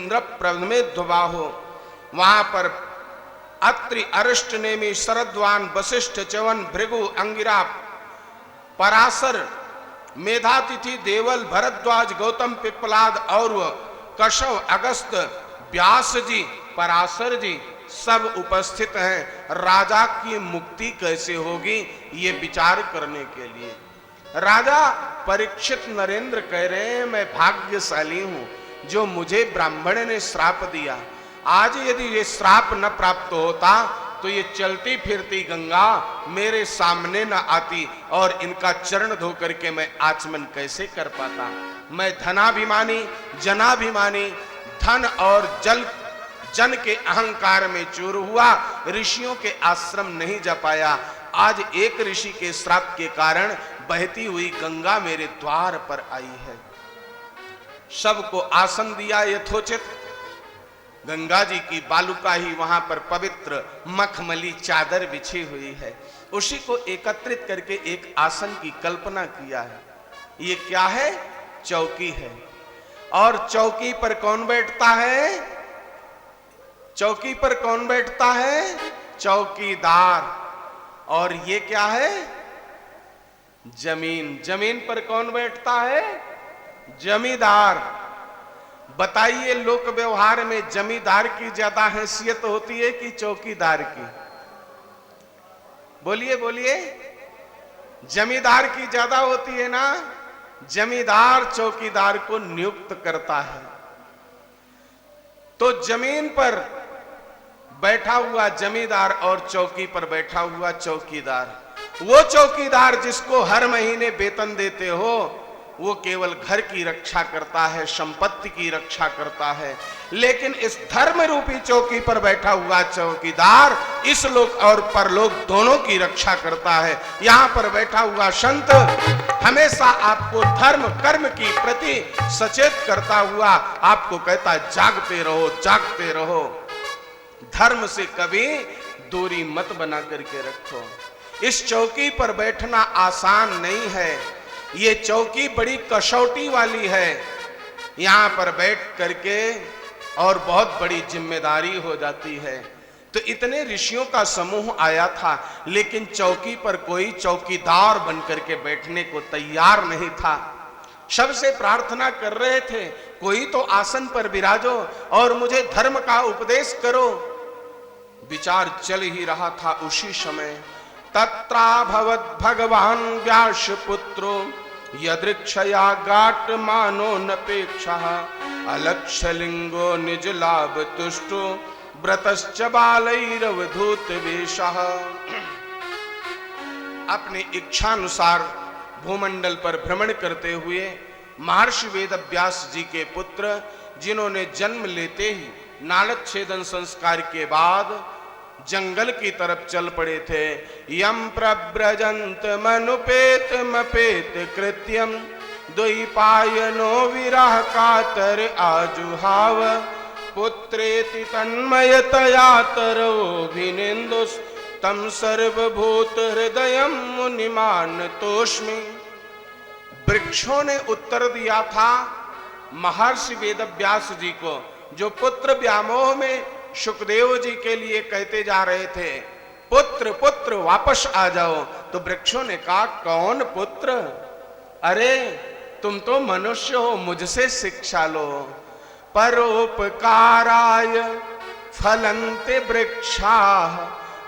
इंद्र प्रमेध्वबाहो, वहां पर अत्रि अरिष्ट नेमि शरद्वान वशिष्ठ च्यवन भृगु अंगिरा पराशर मेधातिथि देवल भरद्वाज गौतम पिप्पलाद और कश्यप अगस्त व्यास जी पराशर जी सब उपस्थित हैं। राजा की मुक्ति कैसे होगी ये विचार करने के लिए राजा परीक्षित नरेंद्र कह रहे हैं मैं भाग्यशाली हूं जो मुझे ब्राह्मण ने श्राप दिया। आज यदि ये श्राप न प्राप्त होता तो ये चलती फिरती गंगा मेरे सामने न आती और इनका चरण धो करके मैं आचमन कैसे कर पाता। मैं धनाभिमानी जनाभिमानी धन और जन के अहंकार में चूर हुआ, ऋषियों के आश्रम नहीं जा पाया। आज एक ऋषि के श्राप के कारण बहती हुई गंगा मेरे द्वार पर आई है। सबको आसन दिया यथोचित। गंगा जी की बालुका ही वहां पर पवित्र मखमली चादर बिछी हुई है, उसी को एकत्रित करके एक आसन की कल्पना किया है। ये क्या है? चौकी है। और चौकी पर कौन बैठता है? चौकी पर कौन बैठता है? चौकीदार। और ये क्या है? जमीन। जमीन पर कौन बैठता है? जमींदार। बताइए लोक व्यवहार में जमींदार की ज्यादा हैसियत होती है कि चौकीदार की? बोलिए बोलिए। जमींदार की ज्यादा होती है ना। जमींदार चौकीदार को नियुक्त करता है। तो जमीन पर बैठा हुआ जमींदार और चौकी पर बैठा हुआ चौकीदार, वो चौकीदार जिसको हर महीने वेतन देते हो वो केवल घर की रक्षा करता है, संपत्ति की रक्षा करता है। लेकिन इस धर्म रूपी चौकी पर बैठा हुआ चौकीदार इस लोक और परलोक दोनों की रक्षा करता है। यहां पर बैठा हुआ संत हमेशा आपको धर्म कर्म की प्रति सचेत करता हुआ आपको कहता है जागते रहो, जागते रहो। धर्म से कभी दूरी मत बना करके रखो। इस चौकी पर बैठना आसान नहीं है। ये चौकी बड़ी कसौटी वाली है। यहां पर बैठ करके और बहुत बड़ी जिम्मेदारी हो जाती है। तो इतने ऋषियों का समूह आया था, लेकिन चौकी पर कोई चौकीदार बन करके बैठने को तैयार नहीं था। सबसे प्रार्थना कर रहे थे कोई तो आसन पर विराजो और मुझे धर्म का उपदेश करो। विचार चल ही रहा था उसी समय तत्राभवत् भगवान व्यास पुत्रो यदृक्षया गाट मानो नपेक्षः अलक्षलिंगो निज लाभ तुष्टो व्रतश्च बालैरवधूत वेशः। अपनी इच्छानुसार भूमंडल पर भ्रमण करते हुए महर्षि वेदव्यास जी के पुत्र, जिन्होंने जन्म लेते ही नालक छेदन संस्कार के बाद जंगल की तरफ चल पड़े थे। यम प्रव्रजंत मनुपेत मपेत कृत्यम द्वैपायनो विरह कातर आजुहाव पुत्रेति तन्मयतया तरोभिनेन्दुस् तम सर्वभूत हृदयम मुनिमान तोष्मि। वृक्षों ने उत्तर दिया था महर्षि वेदव्यास जी को, जो पुत्र व्यामोह में सुखदेव जी के लिए कहते जा रहे थे पुत्र पुत्र वापस आ जाओ। तो वृक्षों ने कहा कौन पुत्र? अरे तुम तो मनुष्य हो, मुझसे शिक्षा लो। परोपकाराय फलन्ते वृक्षा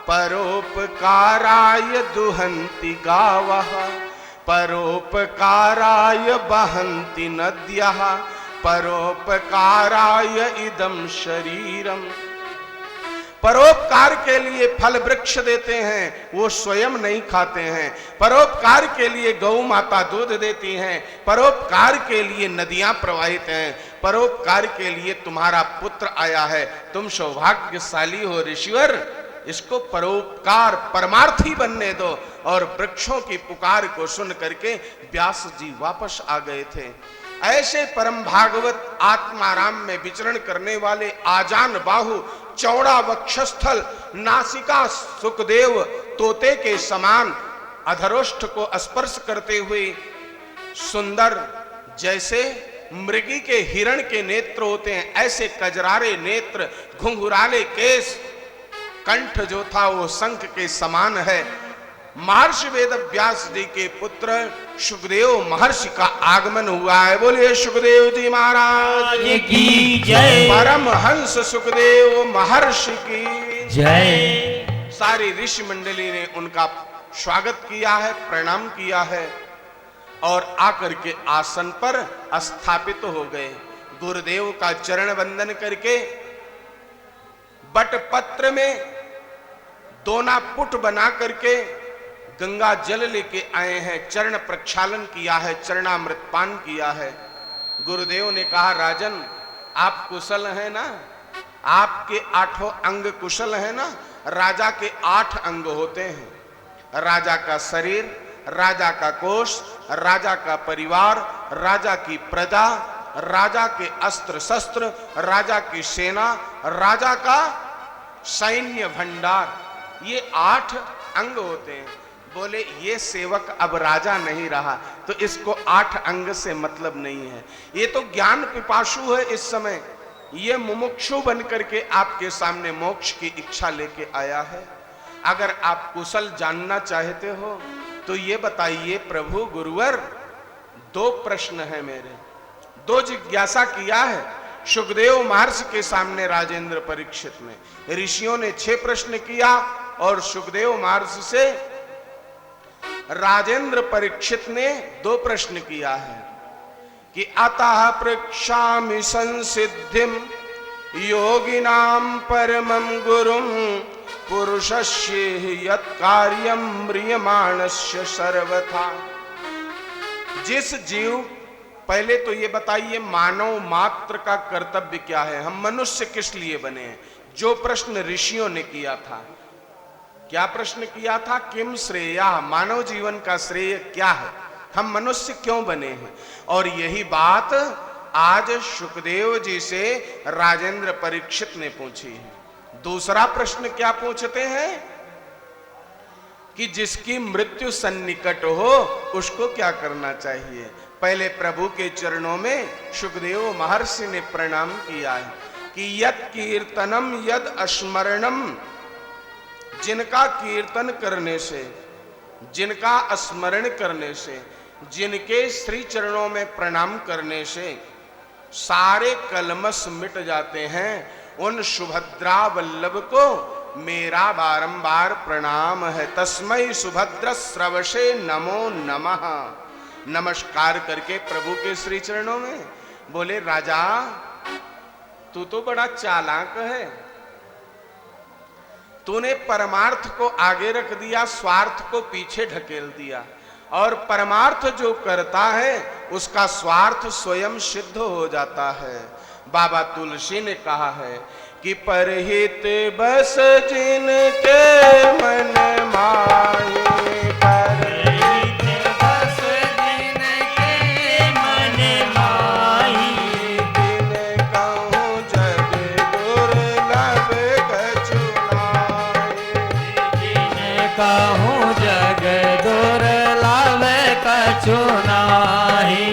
परोपकाराय दुहन्ति गावः परोपकाराय बहन्ति नद्यः परोपकाराय इदं शरीरम। परोपकार के लिए फल वृक्ष देते हैं, वो स्वयं नहीं खाते हैं। परोपकार के लिए गौ माता दूध देती हैं। परोपकार के लिए नदियां प्रवाहित हैं। परोपकार के लिए तुम्हारा पुत्र आया है। तुम सौभाग्यशाली हो ऋषिवर, इसको परोपकार परमार्थी बनने दो। और वृक्षों की पुकार को सुन करके व्यास जी वापस आ गए थे। ऐसे परम भागवत आत्माराम में विचरण करने वाले आजान बाहु चौड़ा वक्षस्थल नासिका सुखदेव तोते के समान अधरोष्ठ को स्पर्श करते हुए सुंदर जैसे मृगी के हिरण के नेत्र होते हैं, ऐसे कजरारे नेत्र, घुंघराले केस, कंठ जो था वो शंख के समान है। महर्षि वेद व्यास जी के पुत्र सुखदेव महर्षि का आगमन हुआ है। बोलिए सुखदेव जी महाराज की जय। परमहंस सुखदेव महर्षि की जय। सारी ऋषि मंडली ने उनका स्वागत किया है, प्रणाम किया है और आकर के आसन पर स्थापित हो गए। गुरुदेव का चरण वंदन करके बटपत्र में दोना पुट बना करके गंगा जल लेके आए हैं, चरण प्रक्षालन किया है, चरणामृत पान किया है। गुरुदेव ने कहा, राजन आप कुशल हैं ना? आपके 8 अंग कुशल है ना? राजा के 8 अंग होते हैं। राजा का शरीर, राजा का कोष, राजा का परिवार, राजा की प्रजा, राजा के अस्त्र शस्त्र, राजा की सेना, राजा का सैन्य भंडार, ये 8 अंग होते हैं। बोले ये सेवक अब राजा नहीं रहा तो इसको 8 अंग से मतलब नहीं है। ये तो ज्ञान पिपासु है इस समय, ये मुमुक्षु बन करके आपके सामने मोक्ष की इच्छा लेके आया है। अगर आप कुशल जानना चाहते हो तो ये बताइए प्रभु गुरुवर, 2 प्रश्न है मेरे, 2 जिज्ञासा किया है सुखदेव महर्षि के सामने राजेंद्र परीक्षित ने। ऋषियों ने 6 प्रश्न किया और सुखदेव महर्षि से राजेंद्र परीक्षित ने 2 प्रश्न किया है कि अतः पृक्षामि संसिद्धिम योगिनां परमं गुरुं पुरुषस्य यत् कार्यं म्रियमाणस्य सर्वथा। जिस जीव, पहले तो ये बताइए मानव मात्र का कर्तव्य क्या है, हम मनुष्य किस लिए बने हैं? जो प्रश्न ऋषियों ने किया था, क्या प्रश्न किया था? किम श्रेया, मानव जीवन का श्रेय क्या है, हम मनुष्य क्यों बने हैं? और यही बात आज सुखदेव जी से राजेंद्र परीक्षित ने पूछी है। दूसरा प्रश्न क्या पूछते हैं कि जिसकी मृत्यु सन्निकट हो उसको क्या करना चाहिए? पहले प्रभु के चरणों में सुखदेव महर्षि ने प्रणाम किया है कि यत् कीर्तनम यद स्मरणम, जिनका कीर्तन करने से, जिनका स्मरण करने से, जिनके श्री चरणों में प्रणाम करने से सारे कलमश मिट जाते हैं, उन सुभद्रा वल्लभ को मेरा बारंबार प्रणाम है। तस्मै सुभद्र स्रवशे नमो नमः। नमस्कार करके प्रभु के श्री चरणों में बोले, राजा तू तो बड़ा चालाक है, तूने परमार्थ को आगे रख दिया, स्वार्थ को पीछे ढकेल दिया, और परमार्थ जो करता है उसका स्वार्थ स्वयं सिद्ध हो जाता है। बाबा तुलसी ने कहा है कि परहित बस जिनके मन माहे, परहित बस जिनके मन माही, दिन कहूँ जग दुर्लभ कछु नाहि, दिन कहूँ जग दुर्लभ कछु नाहि।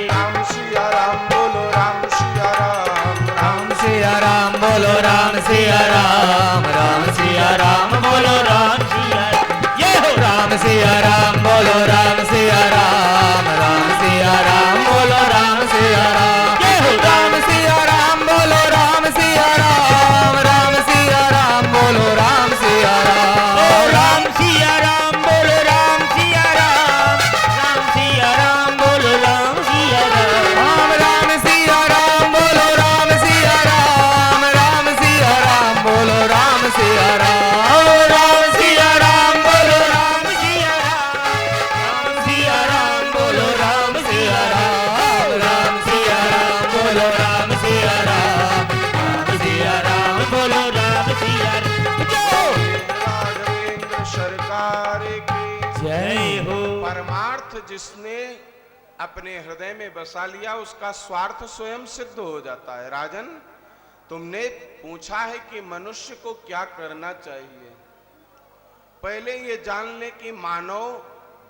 राम सिया राम बोलो, राम सिया राम, राम सिया राम बोलो, राम सिया राम, राम सिया राम बोलो, राम सिया, ये हो राम सिया राम बोलो, राम सिया राम, राम सिया राम बोलो, राम सिया राम, ये हो राम सिया राम बोलो, राम सिया राम, राम सिया राम बोलो, राम सिया राम, ओ राम सिया राम बोलो, राम सिया राम, राम सिया राम बोलो, राम सिया राम, राम सिया राम बोलो, राम सिया राम, राम सिया राम बोलो, राम सिया राम, राम सिया राम बोलो, राम सिया राम, राम सिया राम बोलो, राम सिया राम, राम सिया राम बोलो, राम सिया राम, राम सिया राम बोलो, राम सिया राम। राघवेंद्र सरकार की जय हो। परमार्थ जिसने अपने हृदय में बसा लिया उसका स्वार्थ स्वयं सिद्ध हो जाता है। राजन, तुमने पूछा है कि मनुष्य को क्या करना चाहिए। पहले ये जान ले कि मानव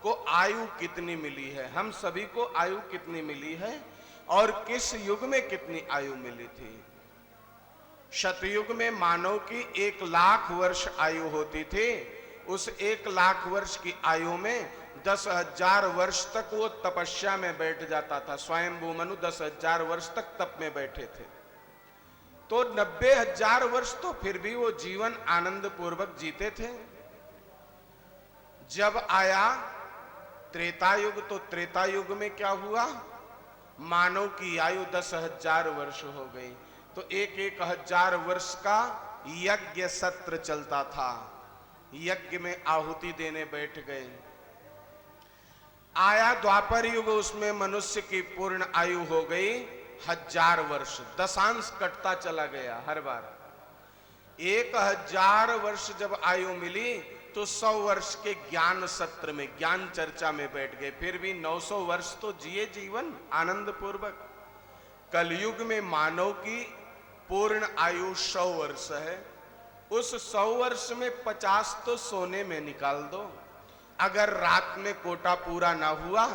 को आयु कितनी मिली है, हम सभी को आयु कितनी मिली है, और किस युग में कितनी आयु मिली थी? शतयुग में मानव की 1,00,000 वर्ष आयु होती थी। उस 1,00,000 वर्ष की आयु में 10,000 वर्ष तक वो तपस्या में बैठ जाता था। स्वयंभू मनु 10,000 वर्ष तक तप में बैठे थे। तो 90,000 वर्ष तो फिर भी वो जीवन आनंद पूर्वक जीते थे। जब आया त्रेता युग, तो त्रेता युग में क्या हुआ? मानव की आयु 10,000 वर्ष हो गई। तो 1,000 वर्ष का यज्ञ सत्र चलता था। यज्ञ में आहुति देने बैठ गए। आया द्वापर युग, उसमें मनुष्य की पूर्ण आयु हो गई 1000 वर्ष। दशांश कटता चला गया हर बार। 1,000 वर्ष जब आयु मिली तो 100 वर्ष के ज्ञान सत्र में, ज्ञान चर्चा में बैठ गए। फिर भी 900 वर्ष तो जिए जीवन आनंद पूर्वक। कलयुग में मानव की पूर्ण आयु 100 वर्ष है। उस 100 वर्ष में 50 तो सोने में निकाल दो। अगर रात में कोटा पूरा ना हुआ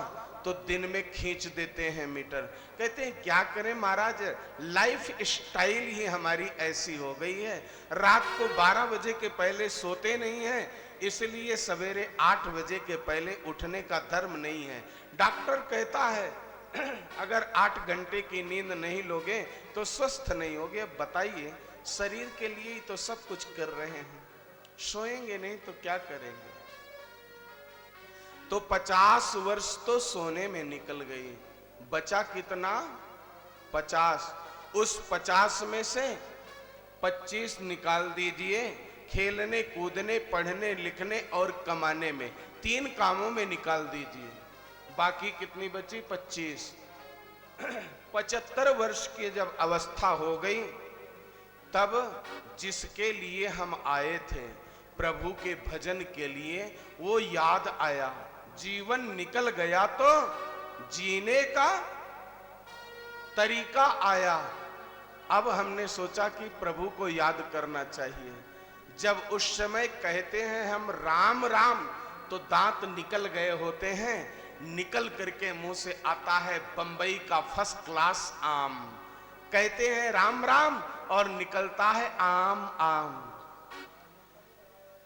तो दिन में खींच देते हैं मीटर। कहते हैं क्या करें महाराज, लाइफ स्टाइल ही हमारी ऐसी हो गई है। रात को 12 बजे के पहले सोते नहीं है, इसलिए सवेरे 8 बजे के पहले उठने का धर्म नहीं है। डॉक्टर कहता है अगर 8 घंटे की नींद नहीं लोगे तो स्वस्थ नहीं होगे। अब बताइए, शरीर के लिए ही तो सब कुछ कर रहे हैं, सोएंगे नहीं तो क्या करेंगे? तो 50 वर्ष तो सोने में निकल गई। बचा कितना? 50। उस 50 में से 25 निकाल दीजिए खेलने कूदने पढ़ने लिखने और कमाने में, 3 कामों में निकाल दीजिए। बाकी कितनी बची? 25। 75 वर्ष की जब अवस्था हो गई तब जिसके लिए हम आए थे प्रभु के भजन के लिए, वो याद आया। जीवन निकल गया तो जीने का तरीका आया। अब हमने सोचा कि प्रभु को याद करना चाहिए। जब उस समय कहते हैं हम राम राम तो दांत निकल गए होते हैं, निकल करके मुंह से आता है बंबई का फर्स्ट क्लास आम। कहते हैं राम राम और निकलता है आम आम।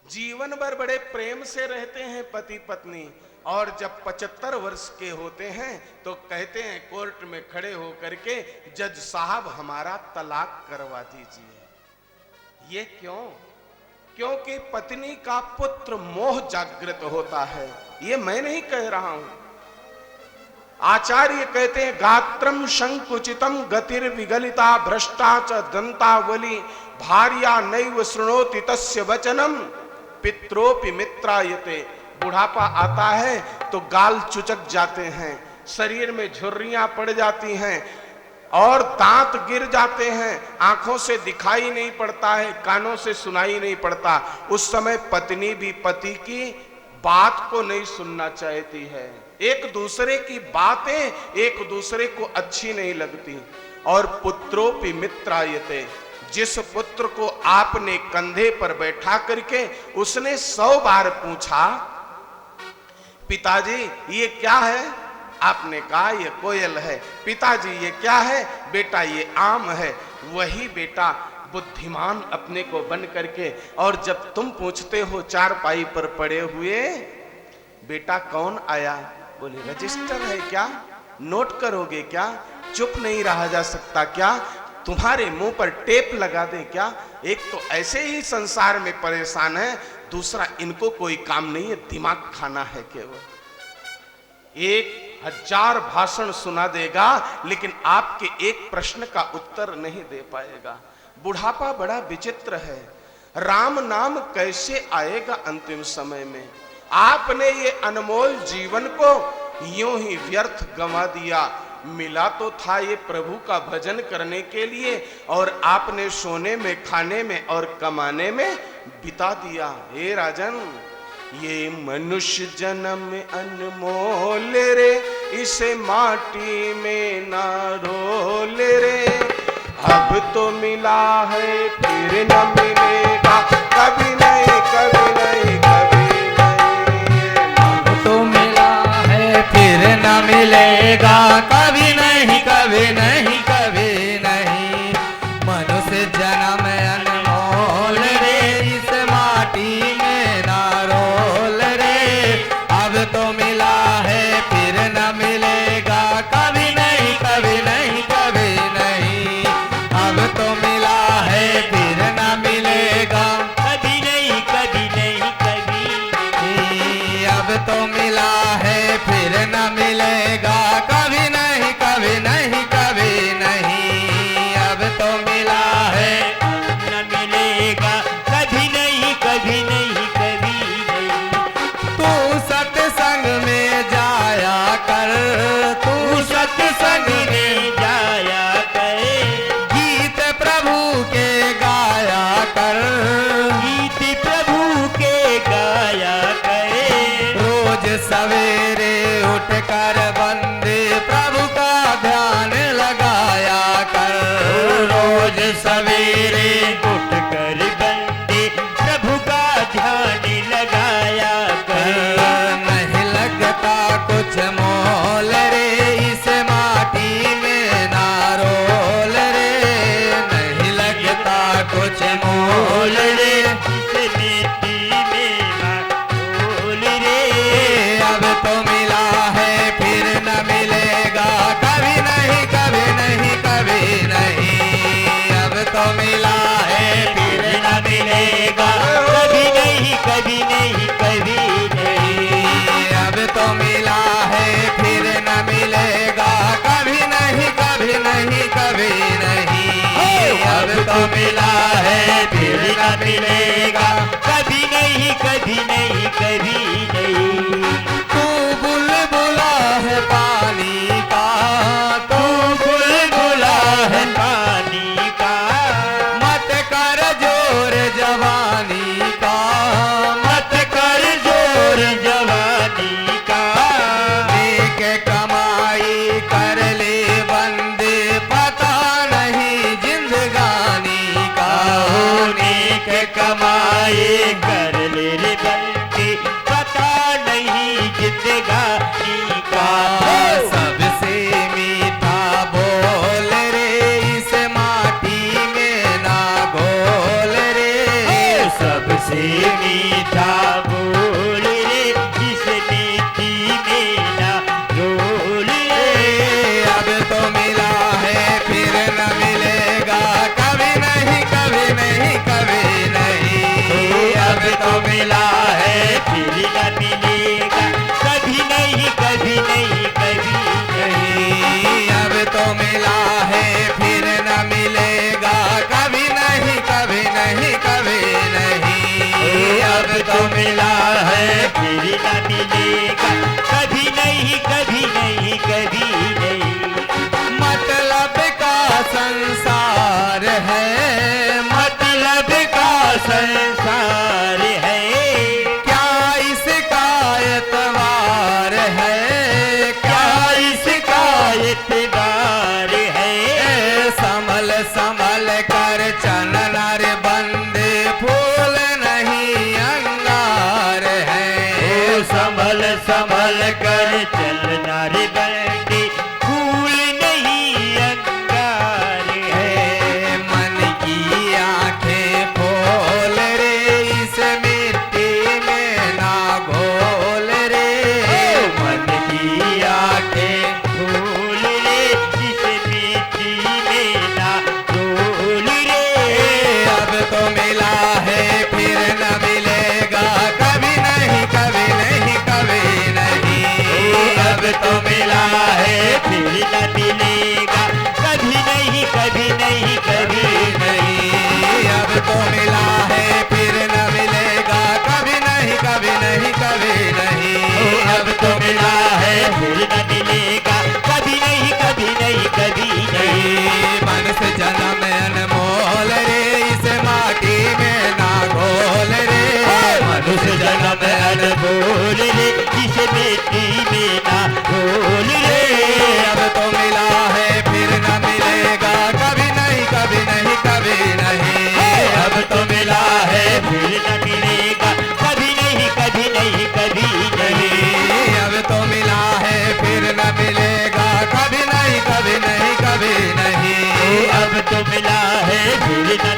जीवन भर बड़े प्रेम से रहते हैं पति पत्नी, और जब 75 वर्ष के होते हैं तो कहते हैं कोर्ट में खड़े हो करके, जज साहब हमारा तलाक करवा दीजिए। ये क्यों? क्योंकि पत्नी का पुत्र मोह जागृत होता है। ये मैं नहीं कह रहा हूं, आचार्य कहते हैं गात्रम संकुचितम गतिर विगलिता भ्रष्टा च दंतावली भार्या नैव शृणोति तस्य वचनम पित्रोपि मित्रायते। बुढ़ापा आता है तो गाल चुचक जाते हैं, शरीर में झुर्रियां पड़ जाती हैं और दांत गिर जाते हैं, आंखों से दिखाई नहीं पड़ता है, कानों से सुनाई नहीं पड़ता। उस समय पत्नी भी पति की बात को नहीं सुनना चाहती है। एक दूसरे की बातें एक दूसरे को अच्छी नहीं लगती। और पुत्रोपि मित्रायते, जिस पुत्र को आपने कंधे पर बैठा करके उसने 100 बार पूछा पिताजी ये क्या है, आपने कहा ये कोयल है। पिताजी ये क्या है? बेटा ये आम है। वही बेटा बुद्धिमान अपने को बन करके, और जब तुम पूछते हो चारपाई पर पड़े हुए बेटा कौन आया, बोले रजिस्टर है क्या, नोट करोगे क्या, चुप नहीं रहा जा सकता क्या, तुम्हारे मुंह पर टेप लगा दे क्या। एक तो ऐसे ही संसार में परेशान है, दूसरा इनको कोई काम नहीं है, दिमाग खाना है केवल। 1000 भाषण सुना देगा लेकिन आपके एक प्रश्न का उत्तर नहीं दे पाएगा। बुढ़ापा बड़ा विचित्र है। राम नाम कैसे आएगा अंतिम समय में? आपने ये अनमोल जीवन को यूं ही व्यर्थ गंवा दिया। मिला तो था ये प्रभु का भजन करने के लिए, और आपने सोने में खाने में और कमाने में बिता दिया। हे राजन, ये मनुष्य जन्म अनमोल रे, इसे माटी में ना रोल रे। अब तो मिला है फिर न मिलेगा, कभी नहीं कभी नहीं कभी नहीं। अब तो मिला है फिर न मिलेगा, कभी नहीं कभी जन्म अनमोल रे, इस माटी में ना रोल रे। अब तो मिला है फिर न मिलेगा, कभी नहीं कभी नहीं कभी नहीं। अब तो मिला है फिर न मिलेगा, कभी नहीं कभी नहीं कभी नहीं। अब तो मिला है फिर न मिलेगा, कभी नहीं कभी नहीं कभी नहीं। अब तो मिला है न मिलेगा कभी नहीं कभी नहीं कभी नहीं। तू सत्संग में जाया कर, तू सत्संग में जाया करे, गीत प्रभु के गाया कर, गीत प्रभु के गाया करे। रोज सवेरे उठ कर बंदे प्रभु का ध्यान लगाया कर। रोज सवेरे उठ कर बंदे प्रभु का ध्यान लगाया कर। नहीं लगता कुछ मोल रे, इस माटी में ना रोल रे। नहीं लगता कुछ मोल रे, इस मिट्टी में ना बोल रे। अब तो मिला है फिर न मिलेगा, कभी नहीं कभी नहीं कभी नहीं। अब तो मिला है फिर न मिलेगा, कभी नहीं कभी नहीं कभी नहीं। अब तो मिला है फिर न मिलेगा, कभी नहीं कभी नहीं कभी नहीं। अब तो मिला है फिर न मिलेगा, कभी नहीं कभी नहीं कभी नहीं। तू बुलबुला है पानी का, तू बुलबुला है पानी का मत कर जोर जवानी का, मत कर जोर जवानी का। नेक कमाई कर ले बंदे, पता नहीं जिंदगानी का। नेक कमाए कर ले रे बंदे, पता नहीं जिंदगानी का। सबसे मीठा बोल रे, इस माटी में ना घोल रे। सबसे मीठा बोल रे, इस मिट्टी में ना रोल रे। अब तो मिला है फिर न मिलेगा, कभी नहीं कभी नहीं कभी नहीं। अब तो मिला है फिर न मिलेगा कभी नहीं कभी नहीं कभी नहीं। अब तो मिला है फिर न मिलेगा, कभी नहीं कभी नहीं कभी नहीं। अब तो मिला है फिर न मिलेगा कभी नहीं कभी नहीं कभी नहीं। मतलब का संसार है, मतलब का संसार है, क्या इसका एतबार है, क्या इसका इतबार है। संभल संभल कर चलन रे बंदे, फूल नहीं अंगार है। संभल संभल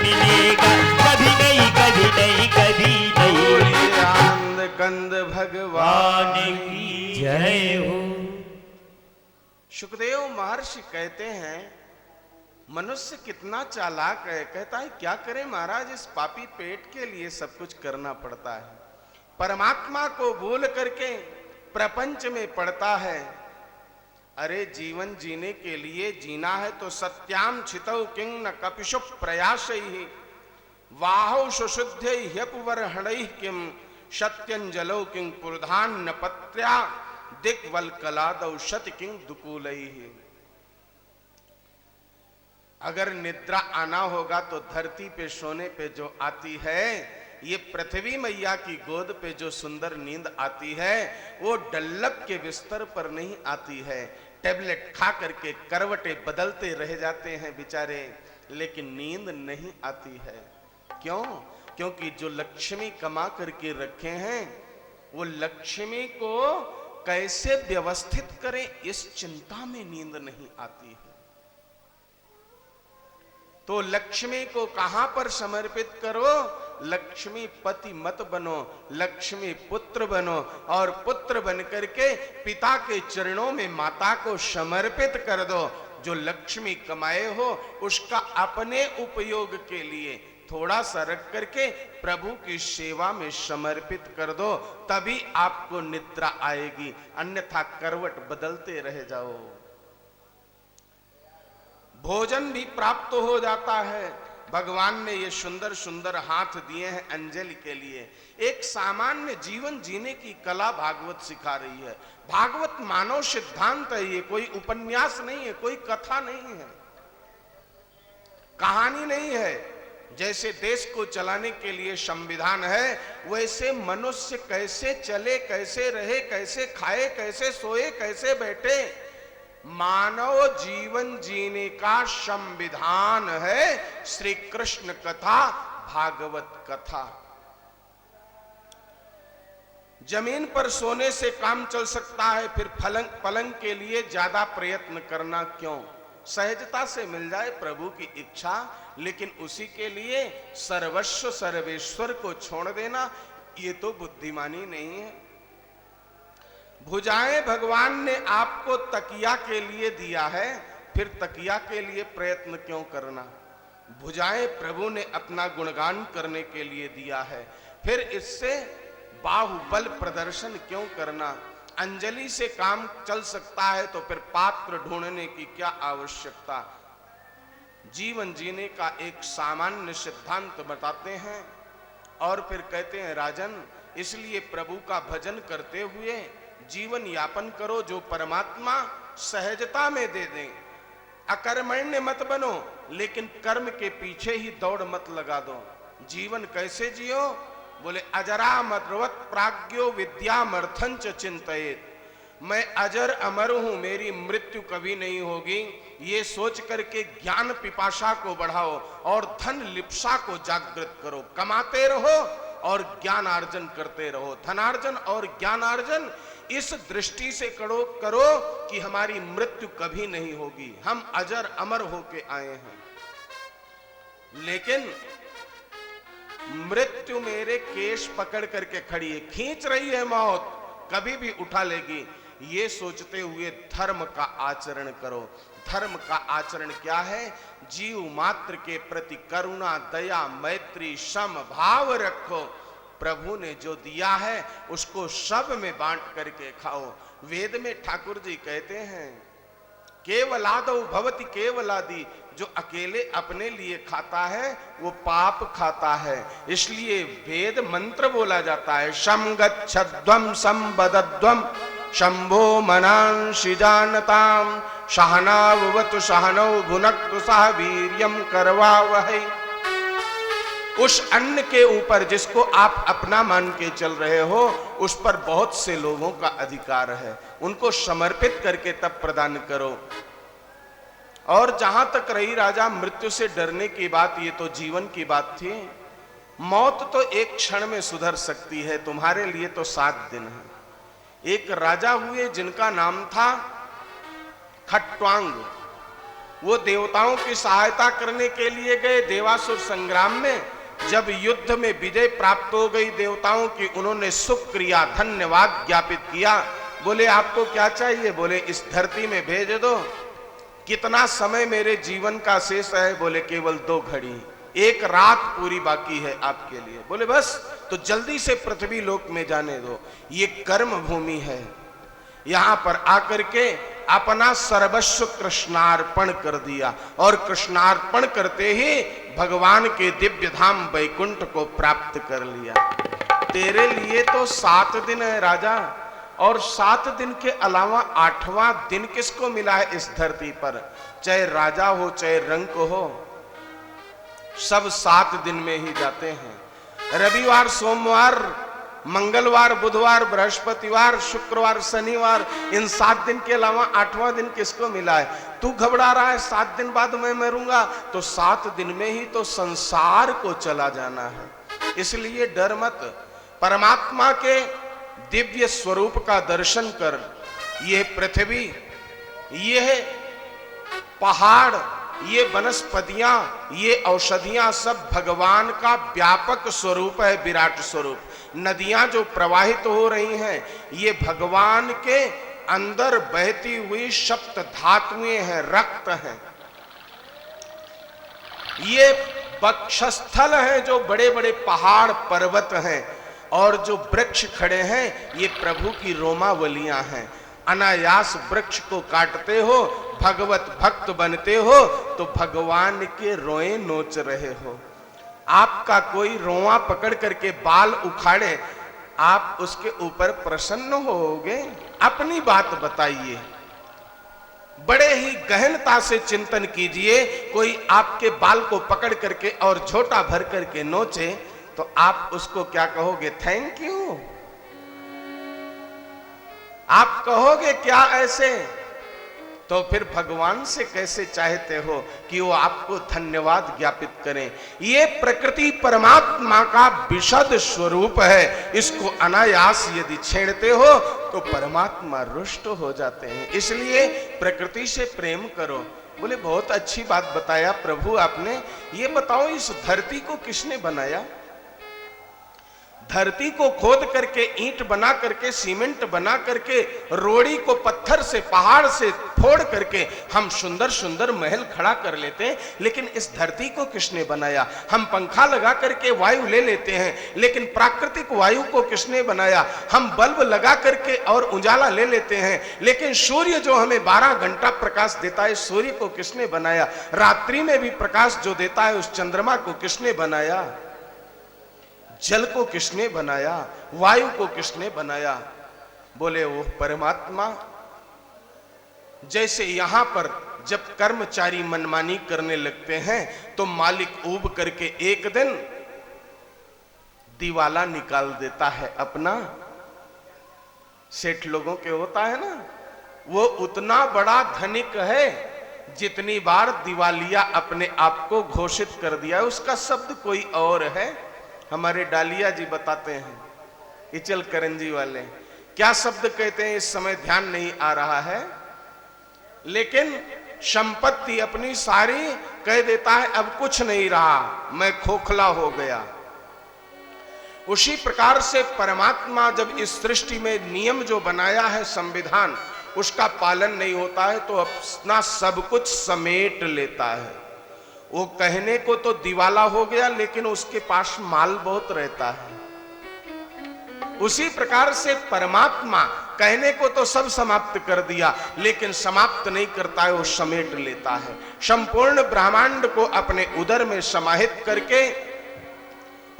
मिलेगा, कभी नहीं कभी नहीं कभी नहीं। बोलिए आनंद कंद भगवान भगवान की जय हो। सुखदेव महर्षि कहते हैं मनुष्य कितना चालाक है। कहता है क्या करे महाराज, इस पापी पेट के लिए सब कुछ करना पड़ता है, परमात्मा को भूल करके प्रपंच में पड़ता है। अरे जीवन जीने के लिए जीना है तो सत्याम छितौ किंग न कपिशु प्रयासैहि वाहौ सुशुद्ध्यै ह्यपवर्हणैः किम सत्यंजलौ किंग पुरधान न पत्र्या दिग्वल कलादौ शत किंग दुकूलैहि। अगर निद्रा आना होगा तो धरती पे सोने पे जो आती है, ये पृथ्वी मैया की गोद पे जो सुंदर नींद आती है वो डल्लब के बिस्तर पर नहीं आती है। टेबलेट खा करके करवटें बदलते रह जाते हैं बेचारे, लेकिन नींद नहीं आती है। क्यों? क्योंकि जो लक्ष्मी कमा करके रखे हैं वो लक्ष्मी को कैसे व्यवस्थित करें इस चिंता में नींद नहीं आती है। तो लक्ष्मी को कहां पर समर्पित करो? लक्ष्मी पति मत बनो, लक्ष्मी पुत्र बनो और पुत्र बन करके पिता के चरणों में माता को समर्पित कर दो। जो लक्ष्मी कमाए हो उसका अपने उपयोग के लिए थोड़ा सा रख करके प्रभु की सेवा में समर्पित कर दो, तभी आपको निद्रा आएगी, अन्यथा करवट बदलते रह जाओ। भोजन भी प्राप्त हो जाता है। भगवान ने ये सुंदर सुंदर हाथ दिए हैं अंजलि के लिए। एक सामान्य जीवन जीने की कला भागवत सिखा रही है। भागवत मानव सिद्धांत है, ये कोई उपन्यास नहीं है, कोई कथा नहीं है, कहानी नहीं है। जैसे देश को चलाने के लिए संविधान है, वैसे मनुष्य कैसे चले, कैसे रहे, कैसे खाए, कैसे सोए, कैसे बैठे, मानव जीवन जीने का संविधान है श्री कृष्ण कथा, भागवत कथा। जमीन पर सोने से काम चल सकता है, फिर पलंग के लिए ज्यादा प्रयत्न करना क्यों? सहजता से मिल जाए प्रभु की इच्छा, लेकिन उसी के लिए सर्वस्व सर्वेश्वर को छोड़ देना, ये तो बुद्धिमानी नहीं है। भुजाएं भगवान ने आपको तकिया के लिए दिया है, फिर तकिया के लिए प्रयत्न क्यों करना? भुजाएं प्रभु ने अपना गुणगान करने के लिए दिया है, फिर इससे बाहुबल प्रदर्शन क्यों करना? अंजलि से काम चल सकता है तो फिर पात्र ढूंढने की क्या आवश्यकता? जीवन जीने का एक सामान्य सिद्धांत बताते हैं और फिर कहते हैं राजन, इसलिए प्रभु का भजन करते हुए जीवन यापन करो जो परमात्मा सहजता में दे दें। अकर्मण्य मत बनो, लेकिन कर्म के पीछे ही दौड़ मत लगा दो। जीवन कैसे जियो? बोले अजरा मद्रवत प्राज्ञो विद्यामर्थंच चिंतयेत। मैं अजर अमर हूं, मेरी मृत्यु कभी नहीं होगी, ये सोच करके ज्ञान पिपाशा को बढ़ाओ और धन लिप्सा को जागृत करो। कमाते रहो और ज्ञानार्जन करते रहो। धनार्जन और ज्ञानार्जन इस दृष्टि से करो कि हमारी मृत्यु कभी नहीं होगी, हम अजर अमर होके आए हैं। लेकिन मृत्यु मेरे केश पकड़ करके खड़ी है, खींच रही है मौत, कभी भी उठा लेगी। ये सोचते हुए धर्म का आचरण करो। धर्म का आचरण क्या है? जीव मात्र के प्रति करुणा, दया, मैत्री, सम भाव रखो। प्रभु ने जो दिया है उसको सब में बांट करके खाओ। वेद में ठाकुर जी कहते हैं केवलादौ भवति केवलादि, जो अकेले अपने लिए खाता है वो पाप खाता है। इसलिए वेद मंत्र बोला जाता है शम गच्छध्वम संबदध्वम शंभो मनांसि जानताम सहनावतु सहनौ भुनक्तु सह वीर्यं करवावहै। उस अन्न के ऊपर जिसको आप अपना मान के चल रहे हो, उस पर बहुत से लोगों का अधिकार है, उनको समर्पित करके तब प्रदान करो। और जहां तक रही राजा मृत्यु से डरने की बात, ये तो जीवन की बात थी। मौत तो एक क्षण में सुधर सकती है, तुम्हारे लिए तो 7 दिन है। एक राजा हुए जिनका नाम था खट्वांग। वो देवताओं की सहायता करने के लिए गए देवासुर संग्राम में। जब युद्ध में विजय प्राप्त हो गई देवताओं की, उन्होंने शुक्रिया धन्यवाद ज्ञापित किया। बोले आपको क्या चाहिए? बोले इस धरती में भेज दो। कितना समय मेरे जीवन का शेष है? बोले केवल 2 घड़ी, 1 रात पूरी बाकी है आपके लिए। बोले बस, तो जल्दी से पृथ्वी लोक में जाने दो, ये कर्म भूमि है। यहां पर आकर के अपना सर्वस्व कृष्णार्पण कर दिया और कृष्णार्पण करते ही भगवान के दिव्य धाम वैकुंठ को प्राप्त कर लिया। तेरे लिए तो 7 दिन है राजा, और 7 दिन के अलावा 8वां दिन किसको मिला है इस धरती पर? चाहे राजा हो चाहे रंक हो, सब 7 दिन में ही जाते हैं। रविवार, सोमवार, मंगलवार, बुधवार, बृहस्पतिवार, शुक्रवार, शनिवार, इन 7 दिन के अलावा 8वां दिन किसको मिला है? तू घबरा रहा है 7 दिन बाद मैं मरूंगा, तो 7 दिन में ही तो संसार को चला जाना है। इसलिए डर मत, परमात्मा के दिव्य स्वरूप का दर्शन कर। यह पृथ्वी, यह पहाड़, ये वनस्पतियां, ये औषधियां सब भगवान का व्यापक स्वरूप है, विराट स्वरूप। नदियां जो प्रवाहित हो रही हैं, ये भगवान के अंदर बहती हुई सप्त धातुएं हैं, रक्त हैं। ये वक्षस्थल है, जो बड़े बड़े पहाड़ पर्वत हैं, और जो वृक्ष खड़े हैं ये प्रभु की रोमावलियां हैं। अनायास वृक्ष को काटते हो, भगवत भक्त बनते हो, तो भगवान के रोए नोच रहे हो। आपका कोई रोआ पकड़ करके बाल उखाड़े, आप उसके ऊपर प्रसन्न होगे? अपनी बात बताइए, बड़े ही गहनता से चिंतन कीजिए। कोई आपके बाल को पकड़ करके और झोटा भर करके नोचे, तो आप उसको क्या कहोगे? Thank you. आप कहोगे क्या ऐसे? तो फिर भगवान से कैसे चाहते हो कि वो आपको धन्यवाद ज्ञापित करें? ये प्रकृति परमात्मा का विशद स्वरूप है। इसको अनायास यदि छेड़ते हो तो परमात्मा रुष्ट हो जाते हैं। इसलिए प्रकृति से प्रेम करो। बोले बहुत अच्छी बात बताया प्रभु आपने। ये बताओ इस धरती को किसने बनाया? धरती को खोद करके, ईंट बना करके, सीमेंट बना करके, रोड़ी को पत्थर से, पहाड़ से फोड़ करके हम सुंदर सुंदर महल खड़ा कर लेते हैं, लेकिन इस धरती को किसने बनाया? हम पंखा लगा करके वायु ले लेते हैं, लेकिन प्राकृतिक वायु को किसने बनाया? हम बल्ब लगा करके और उजाला ले लेते हैं, लेकिन सूर्य जो हमें 12 घंटा प्रकाश देता है, सूर्य को किसने बनाया? रात्रि में भी प्रकाश जो देता है, उस चंद्रमा को किसने बनाया? जल को किसने बनाया? वायु को किसने बनाया? बोले वो परमात्मा। जैसे यहां पर जब कर्मचारी मनमानी करने लगते हैं तो मालिक ऊब करके एक दिन दिवाला निकाल देता है अपना। सेठ लोगों के होता है ना, वो उतना बड़ा धनिक है, जितनी बार दिवालिया अपने आप को घोषित कर दिया, उसका शब्द कोई और है। हमारे डालिया जी बताते हैं, इचल करंजी वाले, क्या शब्द कहते हैं इस समय ध्यान नहीं आ रहा है, लेकिन संपत्ति अपनी सारी कह देता है अब कुछ नहीं रहा, मैं खोखला हो गया। उसी प्रकार से परमात्मा जब इस सृष्टि में नियम जो बनाया है, संविधान, उसका पालन नहीं होता है तो अपना सब कुछ समेट लेता है। वो कहने को तो दिवाला हो गया, लेकिन उसके पास माल बहुत रहता है। उसी प्रकार से परमात्मा कहने को तो सब समाप्त कर दिया, लेकिन समाप्त नहीं करता है, वो समेट लेता है। संपूर्ण ब्रह्मांड को अपने उदर में समाहित करके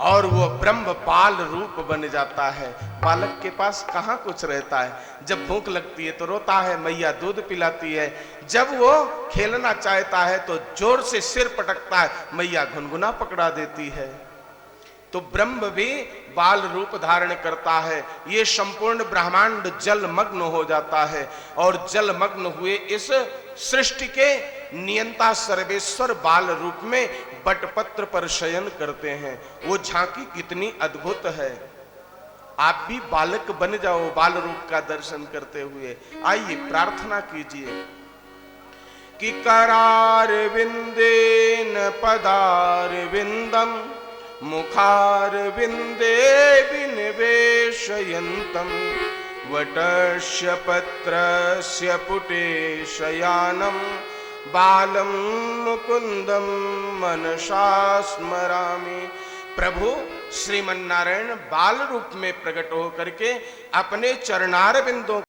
और वो ब्रह्म बाल रूप बन जाता है। बालक के पास कहाँ कुछ रहता है? जब भूख लगती है तो रोता है, मैया दूध पिलाती है। जब वो खेलना चाहता है तो जोर से सिर पटकता है, मैया गुनगुना पकड़ा देती है। तो ब्रह्म भी बाल रूप धारण करता है। ये संपूर्ण ब्रह्मांड जलमग्न हो जाता है और जलमग्न हुए इस सृष्टि के नियंता सर्वेश्वर बाल रूप में बटपत्र पर शयन करते हैं। वो झांकी कितनी अद्भुत है। आप भी बालक बन जाओ बाल रूप का दर्शन करते हुए। आइए प्रार्थना कीजिए कि करारविन्देन पदारविन्दं मुखारविन्दे विनिवेशयन्तं वटस्य पत्रस्य पुटे शयानं बालं मुकुंदम मनसा स्मरामि। प्रभु श्रीमन्नारायण बाल रूप में प्रकट होकर के अपने चरणारविंदों